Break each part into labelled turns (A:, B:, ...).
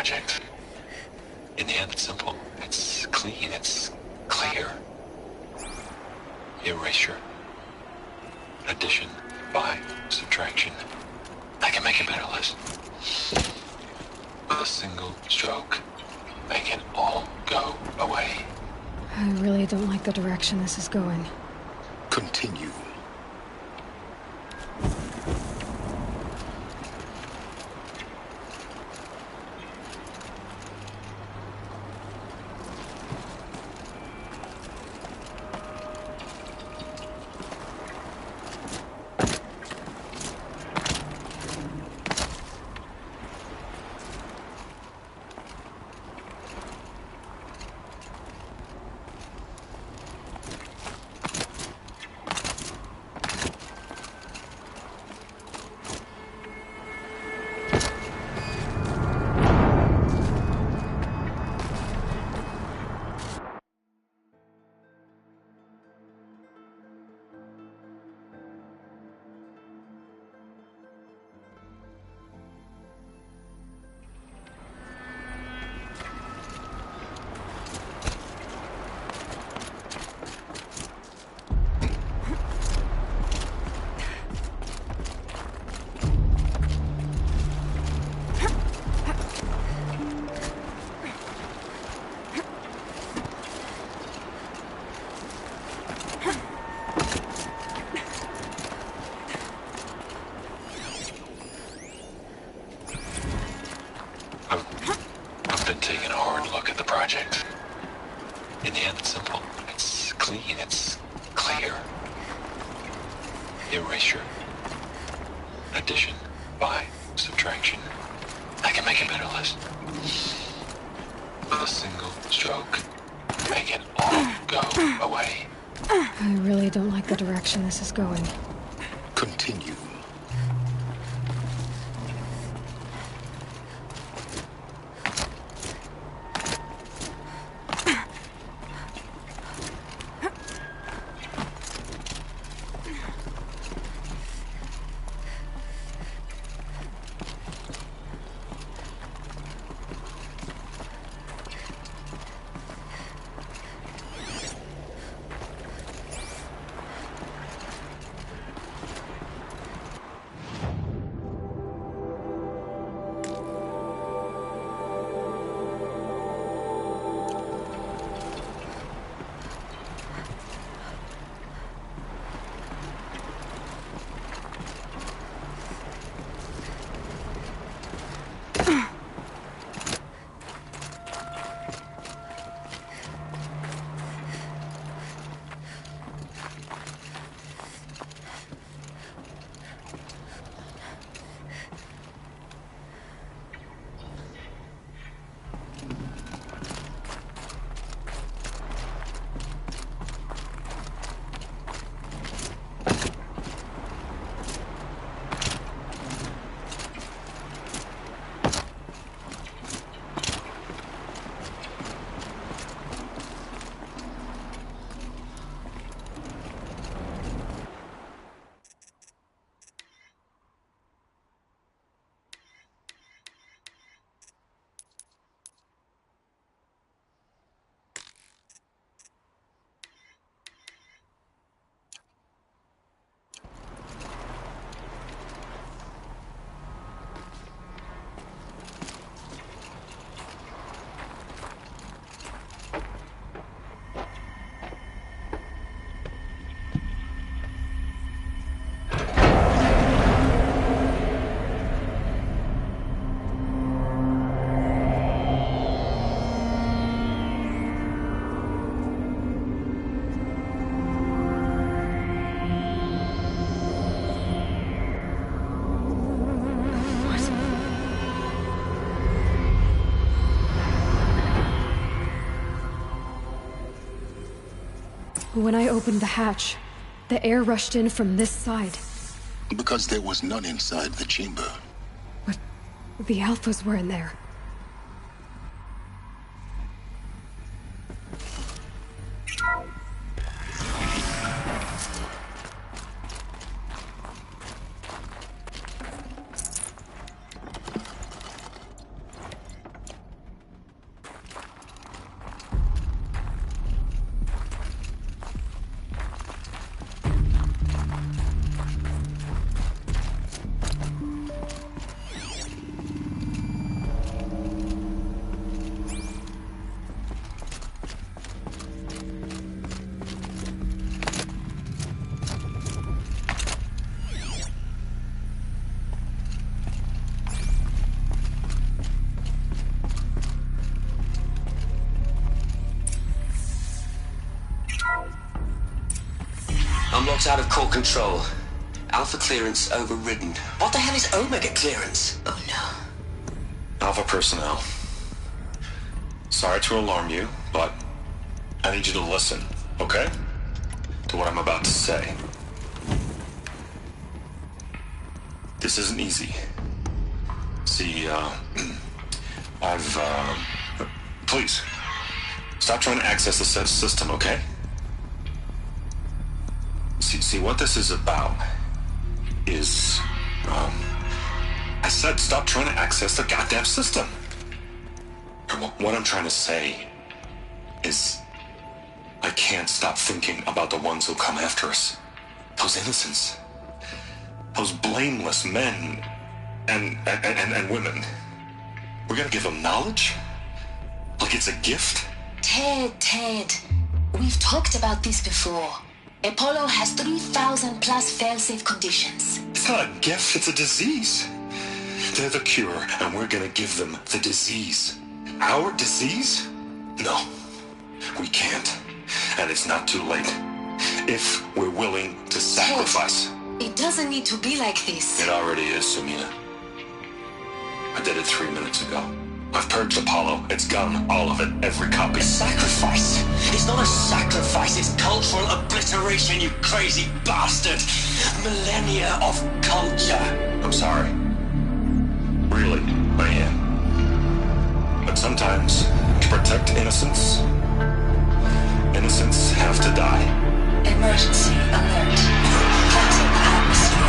A: project. In the end, it's simple. It's clean. It's clear. Erasure. Addition. By. Subtraction. I can make a better list. With a single stroke, make it all go away.
B: I really don't like the direction this is going.
C: Continue.
A: I've been taking a hard look at the project. In the end, it's simple. It's clean. It's clear. Erasure. Addition. By. Subtraction. I can make a better list. With a single stroke, make it all go away.
B: I really don't like the direction this is going.
C: Continue.
B: When I opened the hatch, the air rushed in from this side.
C: Because there was none inside the chamber.
B: But the Alphas were in there.
D: I'm locked out of core control. Alpha clearance overridden. What the hell is Omega clearance? Oh no.
A: Alpha personnel. Sorry to alarm you, but I need you to listen, okay? To what I'm about to say. This isn't easy. See, please, stop trying to access the system, okay? See, what this is about is, I said stop trying to access the goddamn system. And what I'm trying to say is, I can't stop thinking about the ones who come after us. Those innocents. Those blameless men and women. We're gonna give them knowledge? Like it's a gift?
E: Ted. We've talked about this before. Apollo has 3,000 plus fail-safe conditions.
A: It's not a gift, it's a disease. They're the cure, and we're gonna give them the disease. Our disease? No, we can't. And it's not too late. If we're willing to sacrifice.
E: Ted, it doesn't need to be like this.
A: It already is, Sumina. I did it 3 minutes ago. I've purged Apollo. It's gone. All of it. Every copy.
D: Sacrifice? It's not a sacrifice. It's cultural obliteration, you crazy bastard. Millennia of culture.
A: I'm sorry. Really, I am. But sometimes, to protect innocence, innocents have to die.
E: Emergency alert. Cleansing atmosphere.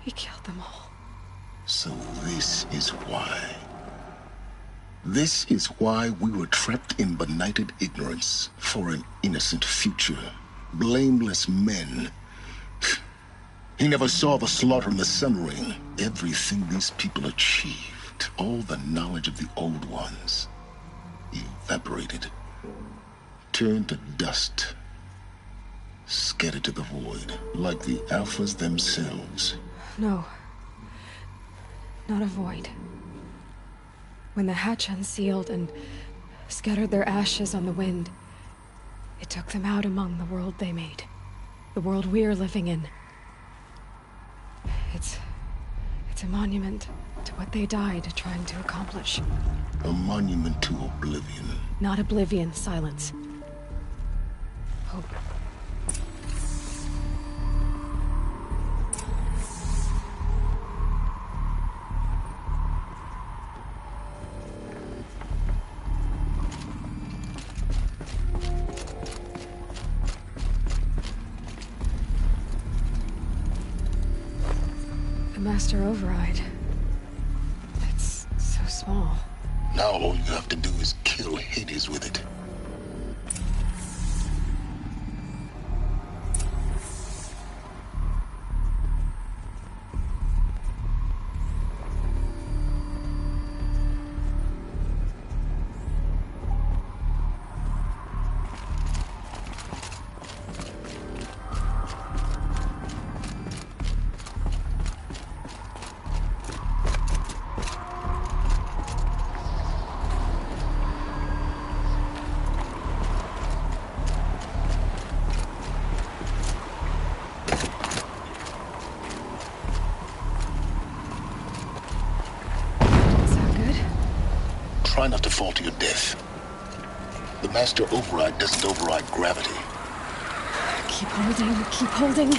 B: He killed them all.
C: So this is why. This is why we were trapped in benighted ignorance for an innocent future. Blameless men. He never saw the slaughter in the Sun Ring. Everything these people achieved, all the knowledge of the old ones, evaporated, turned to dust, scattered to the void, like the Alphas themselves.
B: No. Not a void. When the hatch unsealed and scattered their ashes on the wind, it took them out among the world they made. The world we're living in. It's a monument to what they died trying to accomplish.
C: A monument to oblivion.
B: Not oblivion, silence. Hope. The Master Override. It's so small.
C: Now all you have to do is kill Hades with it. Try not to fall to your death. The Master Override doesn't override gravity.
B: Keep holding, keep holding.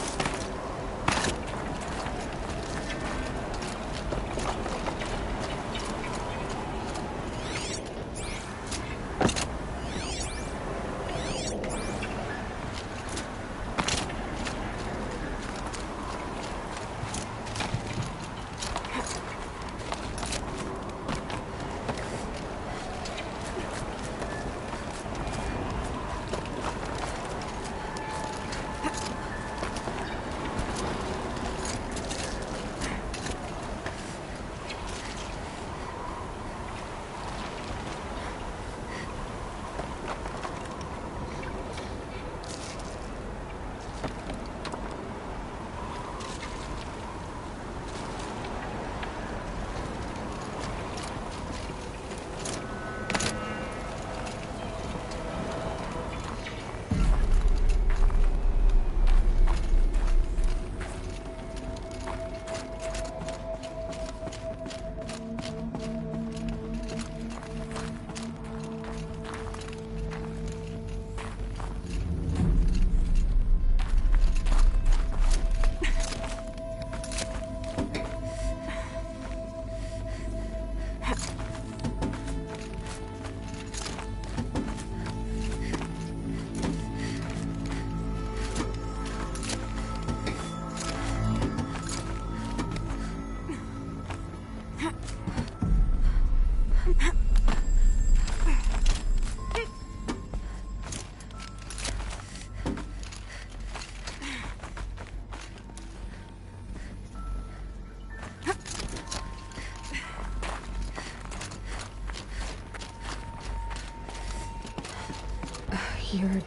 B: You're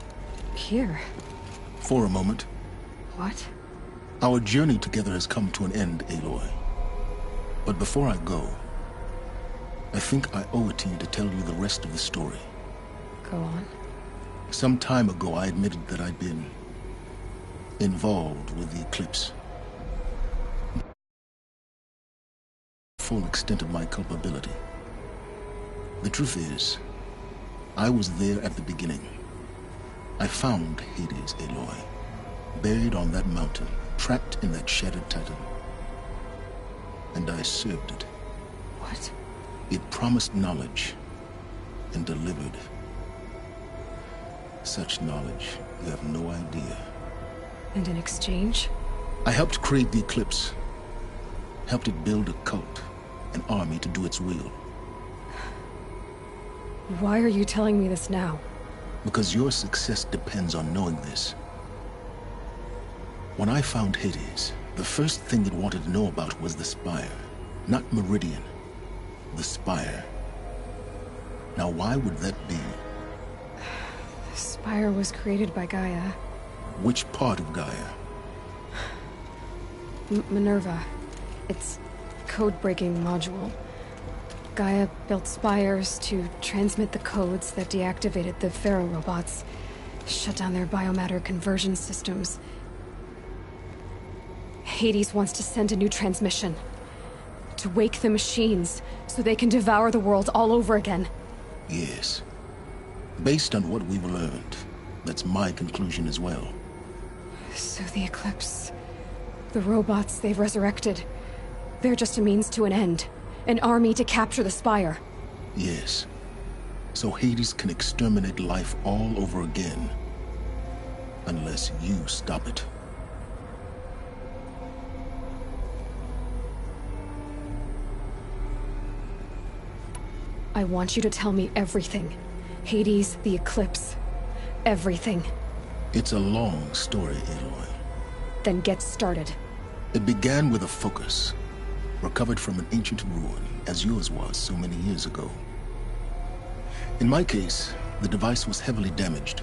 B: here.
C: For a moment.
B: What?
C: Our journey together has come to an end, Aloy. But before I go, I think I owe it to you to tell you the rest of the story.
B: Go on.
C: Some time ago, I admitted that I'd been involved with the eclipse. Full extent of my culpability. The truth is, I was there at the beginning. I found Hades, Aloy, buried on that mountain, trapped in that shattered titan. And I served it.
B: What?
C: It promised knowledge and delivered. Such knowledge, you have no idea.
B: And in exchange?
C: I helped create the eclipse. Helped it build a cult, an army to do its will.
B: Why are you telling me this now?
C: Because your success depends on knowing this. When I found Hades, the first thing it wanted to know about was the Spire. Not Meridian. The Spire. Now why would that be?
B: The Spire was created by Gaia.
C: Which part of Gaia?
B: Minerva. Its code-breaking module. Gaia built spires to transmit the codes that deactivated the Pharaoh robots, shut down their biomatter conversion systems. Hades wants to send a new transmission. To wake the machines, so they can devour the world all over again.
C: Yes. Based on what we've learned, that's my conclusion as well.
B: So the Eclipse... the robots they've resurrected... they're just a means to an end. An army to capture the Spire.
C: Yes. So Hades can exterminate life all over again. Unless you stop it.
B: I want you to tell me everything. Hades, the eclipse, everything.
C: It's a long story, Aloy.
B: Then get started.
C: It began with a focus, recovered from an ancient ruin, as yours was so many years ago. In my case, the device was heavily damaged.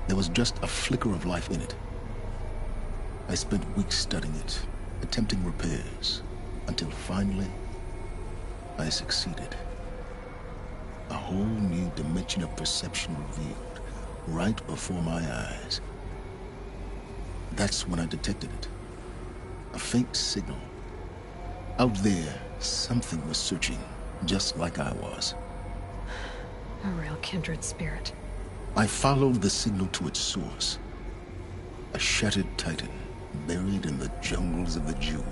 C: There was just a flicker of life in it. I spent weeks studying it, attempting repairs, until finally, I succeeded. A whole new dimension of perception revealed, right before my eyes. That's when I detected it. A faint signal. Out there, something was searching, just like I was.
B: A real kindred spirit.
C: I followed the signal to its source. A shattered titan, buried in the jungles of the Jewel.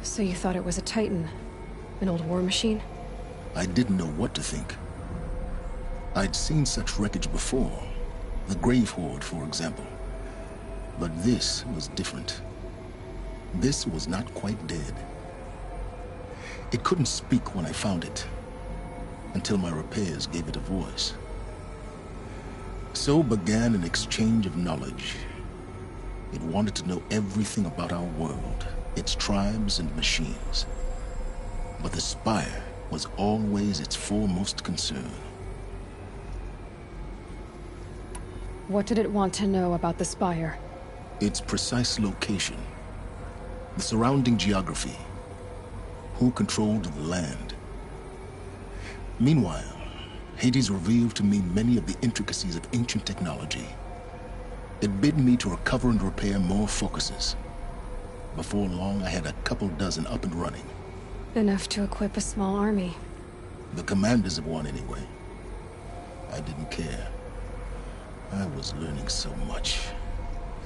B: So you thought it was a titan? An old war machine?
C: I didn't know what to think. I'd seen such wreckage before. The Grave Horde, for example. But this was different. This was not quite dead. It couldn't speak when I found it, until my repairs gave it a voice. So began an exchange of knowledge. It wanted to know everything about our world, its tribes and machines. But the Spire was always its foremost concern.
B: What did it want to know about the Spire?
C: Its precise location, the surrounding geography, who controlled the land. Meanwhile, Hades revealed to me many of the intricacies of ancient technology. It bid me to recover and repair more focuses. Before long, I had a couple dozen up and running.
B: Enough to equip a small army.
C: The commanders of one, anyway. I didn't care. I was learning so much.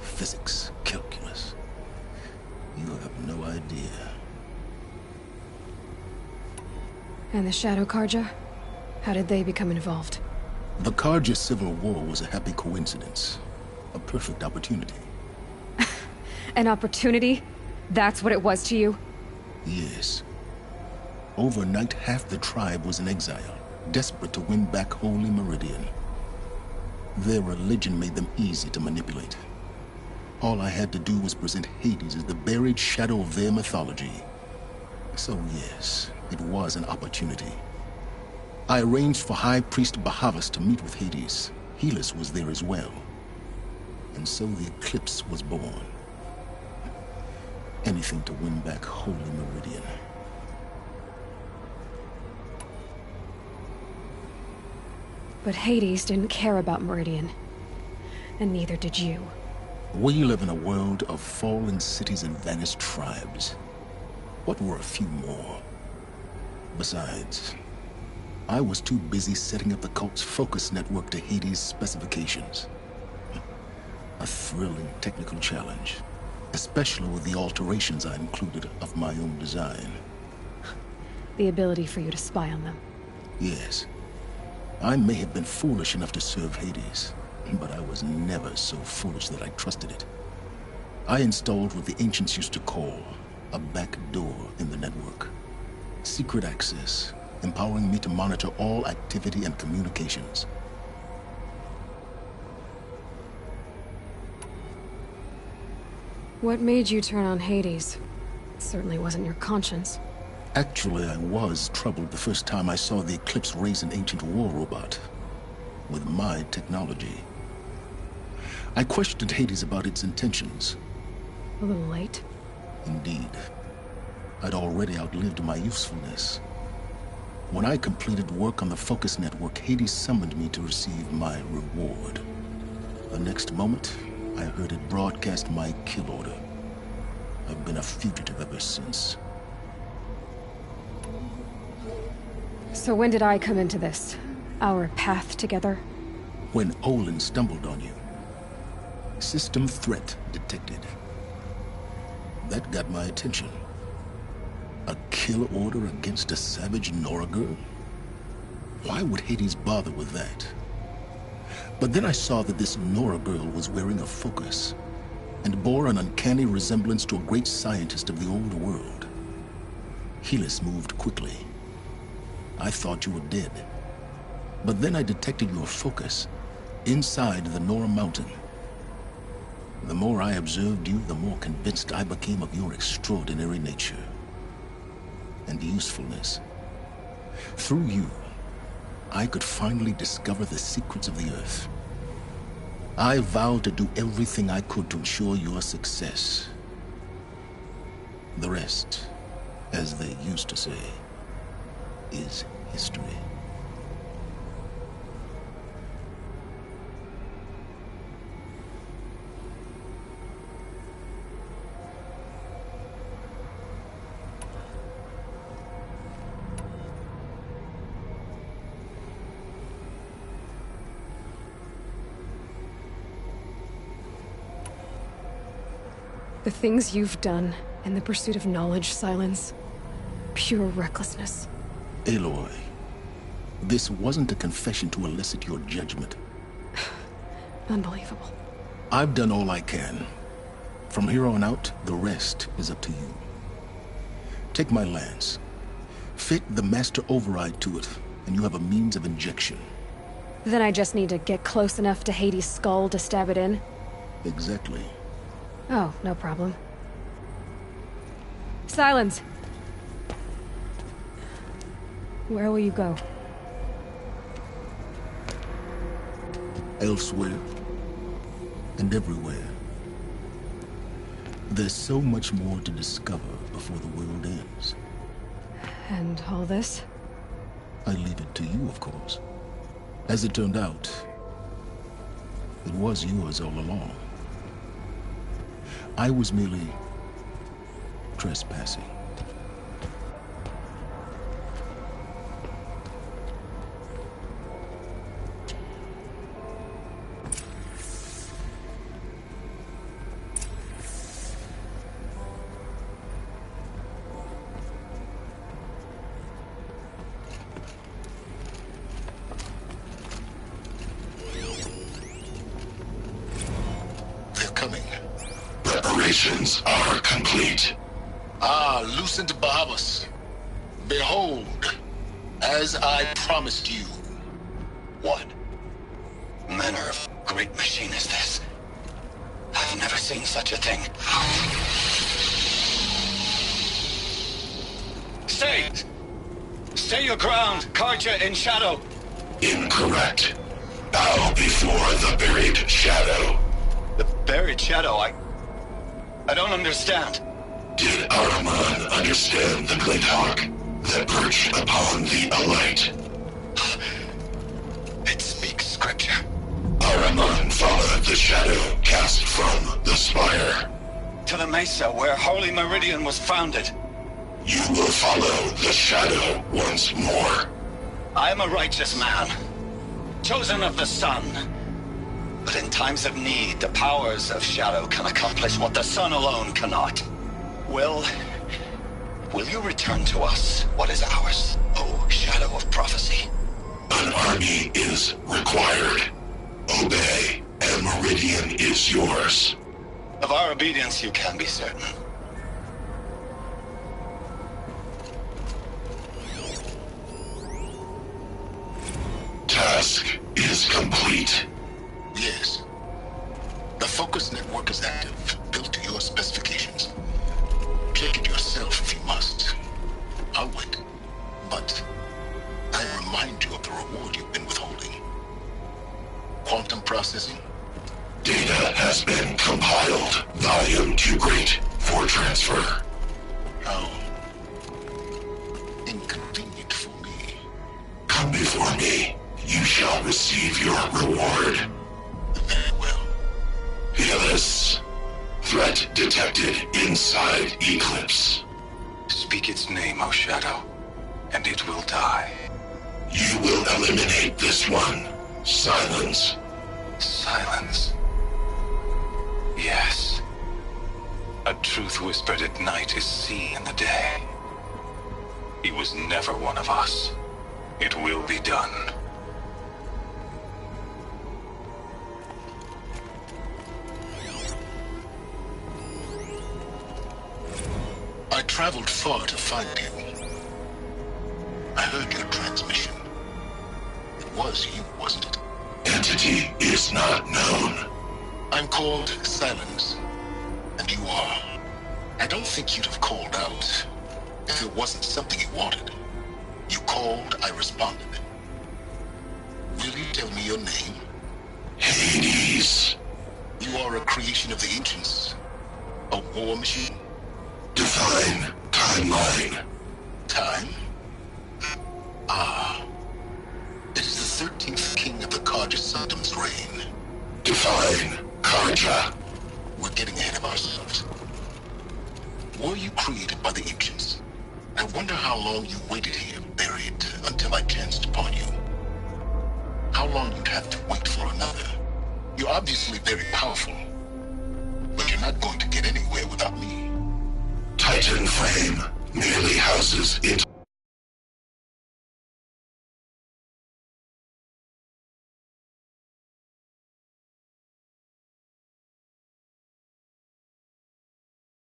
C: Physics, calculus. You have no idea.
B: And the Shadow Karja? How did they become involved?
C: The Karja Civil War was a happy coincidence. A perfect opportunity.
B: An opportunity? That's what it was to you?
C: Yes. Overnight, half the tribe was in exile, desperate to win back Holy Meridian. Their religion made them easy to manipulate. All I had to do was present Hades as the buried shadow of their mythology. So yes, it was an opportunity. I arranged for High Priest Bahavas to meet with Hades. Helis was there as well. And so the eclipse was born. Anything to win back Holy Meridian.
B: But Hades didn't care about Meridian. And neither did you.
C: We live in a world of fallen cities and vanished tribes. What were a few more? Besides, I was too busy setting up the cult's focus network to Hades' specifications. A thrilling technical challenge, especially with the alterations I included of my own design.
B: The ability for you to spy on them.
C: Yes. I may have been foolish enough to serve Hades, but I was never so foolish that I trusted it. I installed what the ancients used to call a back door in the network. Secret access, empowering me to monitor all activity and communications.
B: What made you turn on Hades? It certainly wasn't your conscience.
C: Actually, I was troubled the first time I saw the Eclipse raise an ancient war robot. With my technology. I questioned Hades about its intentions.
B: A little late.
C: Indeed. I'd already outlived my usefulness. When I completed work on the Focus Network, Hades summoned me to receive my reward. The next moment, I heard it broadcast my kill order. I've been a fugitive ever since.
B: So when did I come into this? Our path together?
C: When Olin stumbled on you. System threat detected. That got my attention. A kill order against a savage Nora girl? Why would Hades bother with that? But then I saw that this Nora girl was wearing a focus, and bore an uncanny resemblance to a great scientist of the old world. Helis moved quickly. I thought you were dead. But then I detected your focus inside the Nora Mountain. The more I observed you, the more convinced I became of your extraordinary nature and usefulness. Through you, I could finally discover the secrets of the Earth. I vowed to do everything I could to ensure your success. The rest, as they used to say, is history.
B: The things you've done in the pursuit of knowledge, Silence. Pure recklessness.
C: Aloy, this wasn't a confession to elicit your judgment.
B: Unbelievable.
C: I've done all I can. From here on out, the rest is up to you. Take my lance. Fit the master override to it, and you have a means of injection.
B: Then I just need to get close enough to Hades' skull to stab it in?
C: Exactly.
B: Oh, no problem. Silence! Where will you go?
C: Elsewhere. And everywhere. There's so much more to discover before the world ends.
B: And all this?
C: I leave it to you, of course. As it turned out, it was yours all along. I was merely trespassing.
F: Preparations are complete.
C: Ah, Lucent Bahamas. Behold, as I promised you.
D: What manner of great machine is this? I've never seen such a thing. Stay! Stay your ground, Karja in shadow.
F: Incorrect. Bow before the buried shadow.
D: The buried shadow, I don't understand.
F: Did Ahriman understand the glint hawk that perched upon the alight?
D: It speaks scripture.
F: Ahriman followed the shadow cast from the spire.
D: To the mesa where Holy Meridian was founded.
F: You will follow the shadow once more.
D: I am a righteous man, chosen of the sun. But in times of need, the powers of shadow can accomplish what the sun alone cannot. Will you return to us what is ours, O shadow of prophecy?
F: An army is required. Obey, and Meridian is yours.
D: Of our obedience you can be certain.
F: Task is complete.
C: Yes. The focus network is active, built to your specifications. Check it yourself if you must. I'll wait. But I remind you of the reward you've been withholding. Quantum processing?
F: Data has been compiled. Volume too great for transfer.
C: How inconvenient for me.
F: Come before me. You shall receive your reward.
C: Very well.
F: Helis. Threat detected inside Eclipse.
A: Speak its name, O Shadow, and it will die.
F: You will eliminate this one. Silence.
A: Silence. Yes. A truth whispered at night is seen in the day. He was never one of us. It will be done.
C: traveled far to find you. I heard your transmission. It was you, wasn't it?
F: Entity is not known.
C: I'm called Silence, and you are. I don't think you'd have called out if it wasn't something you wanted. You called, I responded. Will you tell me your name?
F: Hades.
C: You are a creation of the ancients. A war machine.
F: Define timeline.
C: Time? Ah. It is the 13th king of the Karja Saddam's reign.
F: Define Karja.
C: We're getting ahead of ourselves. Were you created by the ancients? I wonder how long you waited here, buried, until I chanced upon you. How long you'd have to wait for another. You're obviously very powerful, but you're not going to get anywhere without me.
F: Titan Flame merely houses it.